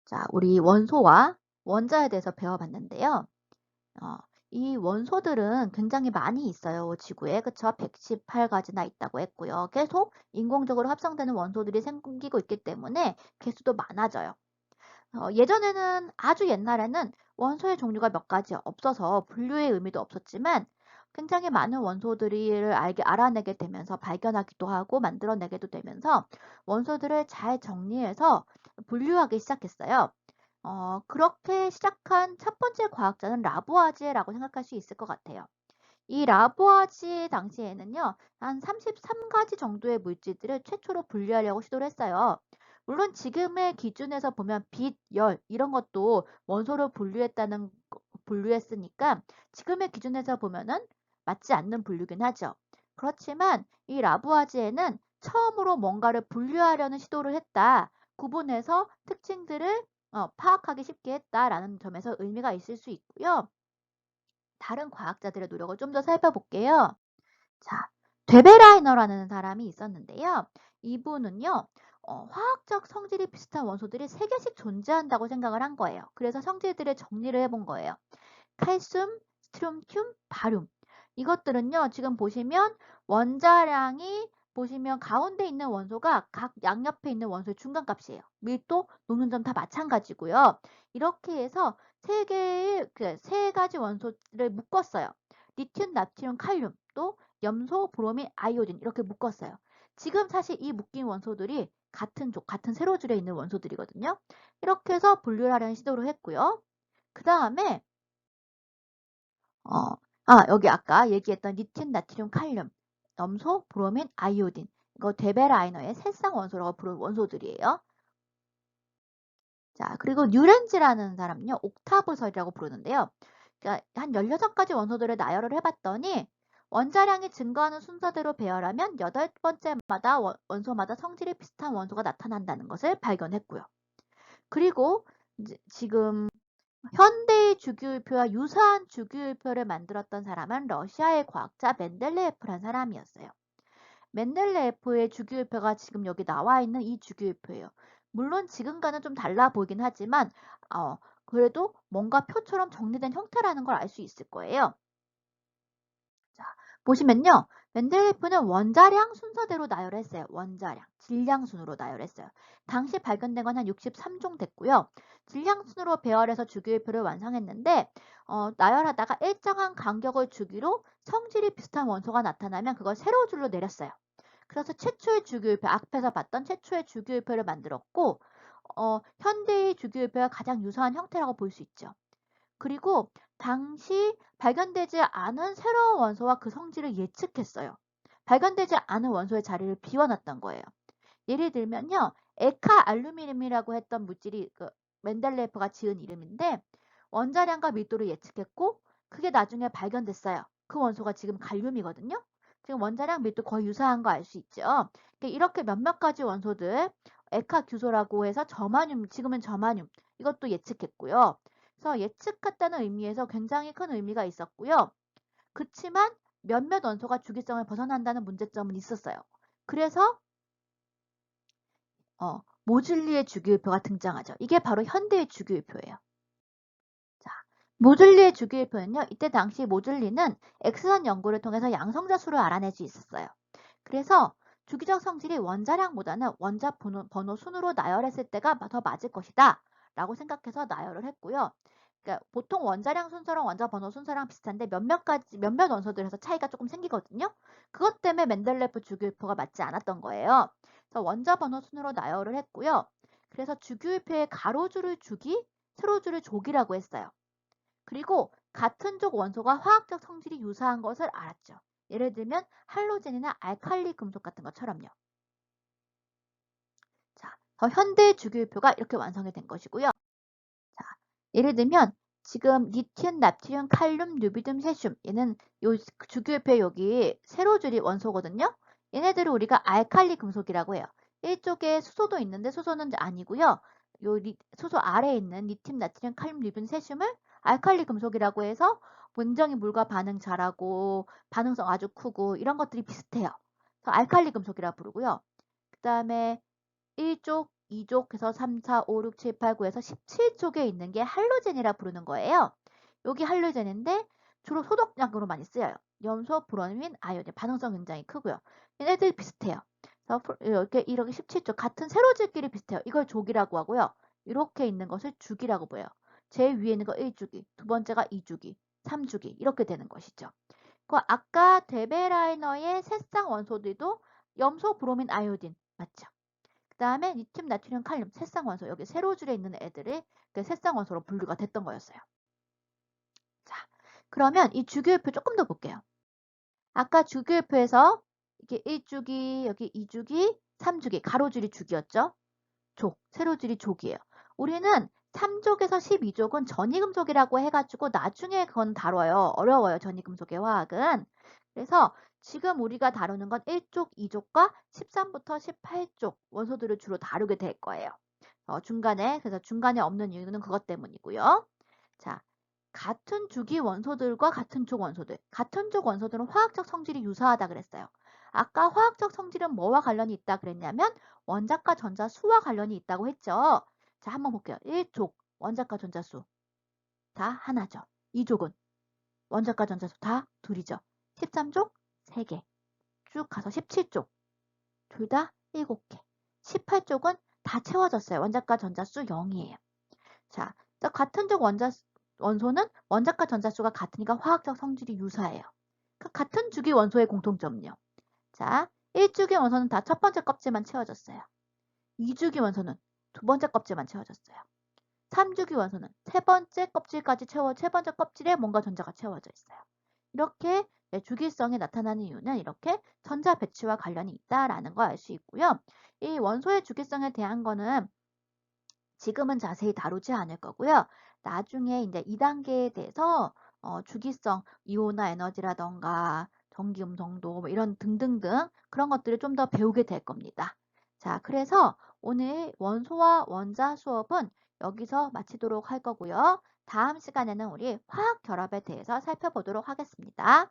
자, 우리 원소와 원자에 대해서 배워봤는데요. 어, 이 원소들은 굉장히 많이 있어요. 지구에. 그쵸? 118가지나 있다고 했고요. 계속 인공적으로 합성되는 원소들이 생기고 있기 때문에 개수도 많아져요. 예전에는 아주 옛날에는 원소의 종류가 몇 가지 없어서 분류의 의미도 없었지만 굉장히 많은 원소들을 알아내게 되면서 발견하기도 하고 만들어내게도 되면서 원소들을 잘 정리해서 분류하기 시작했어요. 그렇게 시작한 첫 번째 과학자는 라부아지에라고 생각할 수 있을 것 같아요. 이 라부아지에 당시에는요, 한 33가지 정도의 물질들을 최초로 분류하려고 시도를 했어요. 물론 지금의 기준에서 보면 빛, 열 이런 것도 원소로 분류했으니까 지금의 기준에서 보면은 맞지 않는 분류긴 하죠. 그렇지만 이 라부아지에는 처음으로 뭔가를 분류하려는 시도를 했다. 구분해서 특징들을 파악하기 쉽게 했다라는 점에서 의미가 있을 수 있고요. 다른 과학자들의 노력을 좀 더 살펴볼게요. 자, 데베라이너라는 사람이 있었는데요. 이분은요, 화학적 성질이 비슷한 원소들이 3개씩 존재한다고 생각을 한 거예요. 그래서 성질들을 정리를 해본 거예요. 칼슘, 스트론튬, 바륨. 이것들은요, 지금 보시면 원자량이 보시면 가운데 있는 원소가 각 양옆에 있는 원소의 중간값이에요. 밀도, 녹는 점 다 마찬가지고요. 이렇게 해서 세 가지 원소를 묶었어요. 리튬, 나트륨, 칼륨, 또 염소, 브로민, 아이오딘 이렇게 묶었어요. 지금 사실 이 묶인 원소들이 같은 세로줄에 있는 원소들이거든요. 이렇게 해서 분류를 하려는 시도를 했고요. 그 다음에 여기 아까 얘기했던 리튬, 나트륨, 칼륨, 염소, 브로민, 아이오딘. 이거 데베라이너의 새쌍 원소라고 부르는 원소들이에요. 자, 그리고 뉴렌즈라는 사람은요, 옥타브설이라고 부르는데요. 그러니까 한 16가지 원소들을 나열을 해봤더니 원자량이 증가하는 순서대로 배열하면 8번째마다 원소마다 성질이 비슷한 원소가 나타난다는 것을 발견했고요. 그리고 지금 현대의 주기율표와 유사한 주기율표를 만들었던 사람은 러시아의 과학자 멘델레예프란 사람이었어요. 멘델레예프의 주기율표가 지금 여기 나와 있는 이 주기율표예요. 물론 지금과는 좀 달라 보이긴 하지만 그래도 뭔가 표처럼 정리된 형태라는 걸 알 수 있을 거예요. 자, 보시면요. 멘델레예프는 원자량 순서대로 나열했어요. 원자량, 질량 순으로 나열했어요. 당시 발견된 건 한 63종 됐고요. 질량 순으로 배열해서 주기율표를 완성했는데 나열하다가 일정한 간격을 주기로 성질이 비슷한 원소가 나타나면 그걸 세로줄로 내렸어요. 그래서 최초의 주기율표, 앞에서 봤던 최초의 주기율표를 만들었고 현대의 주기율표와 가장 유사한 형태라고 볼 수 있죠. 그리고 당시 발견되지 않은 새로운 원소와 그 성질을 예측했어요. 발견되지 않은 원소의 자리를 비워놨던 거예요. 예를 들면요. 에카 알루미늄이라고 했던 물질이 멘델레예프가 지은 이름인데 원자량과 밀도를 예측했고 그게 나중에 발견됐어요. 그 원소가 지금 갈륨이거든요. 지금 원자량 밀도 거의 유사한 거 알 수 있죠. 이렇게 몇몇 가지 원소들 에카 규소라고 해서 저마늄, 지금은 저마늄 이것도 예측했고요. 그래서 예측했다는 의미에서 굉장히 큰 의미가 있었고요. 그치만 몇몇 원소가 주기성을 벗어난다는 문제점은 있었어요. 그래서 모즐리의 주기율표가 등장하죠. 이게 바로 현대의 주기율표예요. 자, 모즐리의 주기율표는요. 이때 당시 모즐리는 X선 연구를 통해서 양성자 수를 알아낼 수 있었어요. 그래서 주기적 성질이 원자량보다는 원자 번호 순으로 나열했을 때가 더 맞을 것이다 라고 생각해서 나열을 했고요. 그러니까 보통 원자량 순서랑 원자 번호 순서랑 비슷한데 몇몇 원소들에서 차이가 조금 생기거든요. 그것 때문에 멘델레프 주기율표가 맞지 않았던 거예요. 그래서 원자 번호 순으로 나열을 했고요. 그래서 주기율표의 가로줄을 주기, 세로줄을 족이라고 했어요. 그리고 같은 족 원소가 화학적 성질이 유사한 것을 알았죠. 예를 들면 할로젠이나 알칼리 금속 같은 것처럼요. 자, 더 현대 주기율표가 이렇게 완성이 된 것이고요. 자, 예를 들면 지금 리튬, 나트륨, 칼륨, 루비듐, 세슘 얘는 요 주기율표 여기 세로줄이 원소거든요. 얘네들을 우리가 알칼리 금속이라고 해요. 이쪽에 수소도 있는데 수소는 아니고요. 수소 아래에 있는 리튬, 나트륨, 칼륨, 루비듐, 세슘을 알칼리 금속이라고 해서 굉장히 물과 반응 잘하고 반응성 아주 크고 이런 것들이 비슷해요. 그래서 알칼리 금속이라 부르고요. 그 다음에 이쪽 2족 해서 3, 4, 5, 6, 7, 8, 9에서 17족에 있는 게 할로젠이라 부르는 거예요. 여기 할로젠인데 주로 소독약으로 많이 쓰여요. 염소, 브로민, 아연이 반응성 굉장히 크고요. 얘네들 비슷해요. 그래서 이렇게 17족 같은 세로질끼리 비슷해요. 이걸 족이라고 하고요. 이렇게 있는 것을 주기라고 보여요. 제일 위에 있는 거 1주기, 두 번째가 2주기, 3주기 이렇게 되는 것이죠. 그 아까 데베라이너의 새쌍 원소들도 염소, 브로민, 아이오딘 맞죠? 그 다음에 리튬, 나트륨, 칼륨 새쌍 원소 여기 세로줄에 있는 애들이 그 새쌍 원소로 분류가 됐던 거였어요. 자, 그러면 이 주기율표 조금 더 볼게요. 아까 주기율표에서 이게 1주기, 여기 2주기, 3주기, 가로줄이 주기였죠? 족, 세로줄이 족이에요. 우리는 3족에서 12족은 전이금속이라고 해가지고 나중에 그건 다뤄요. 어려워요. 전이금속의 화학은. 그래서 지금 우리가 다루는 건 1족, 2족과 13부터 18족 원소들을 주로 다루게 될 거예요. 그래서 중간에 없는 이유는 그것 때문이고요. 자, 같은 주기 원소들과 같은 족 원소들. 같은 족 원소들은 화학적 성질이 유사하다 그랬어요. 아까 화학적 성질은 뭐와 관련이 있다 그랬냐면 원자과 전자수와 관련이 있다고 했죠. 자, 한번 볼게요. 1족 원자과 전자수 다 하나죠. 2족은 원자과 전자수 다 둘이죠. 13족 3개. 쭉 가서 17족 둘 다 7개. 18족은 다 채워졌어요. 원자과 전자수 0이에요. 자, 같은 족 원소는 원자과 전자수가 같으니까 화학적 성질이 유사해요. 같은 주기 원소의 공통점은요. 자, 1주기 원소는 다 첫 번째 껍질만 채워졌어요. 2주기 원소는 두 번째 껍질만 채워졌어요. 3주기 원소는 세 번째 껍질까지 세 번째 껍질에 뭔가 전자가 채워져 있어요. 이렇게 주기성이 나타나는 이유는 이렇게 전자 배치와 관련이 있다라는 걸 알 수 있고요. 이 원소의 주기성에 대한 거는 지금은 자세히 다루지 않을 거고요. 나중에 이제 2단계에 대해서 주기성, 이온화 에너지라던가 전기 음성도 뭐 이런 등등등 그런 것들을 좀 더 배우게 될 겁니다. 자, 그래서 오늘 원소와 원자 수업은 여기서 마치도록 할 거고요. 다음 시간에는 우리 화학 결합에 대해서 살펴보도록 하겠습니다.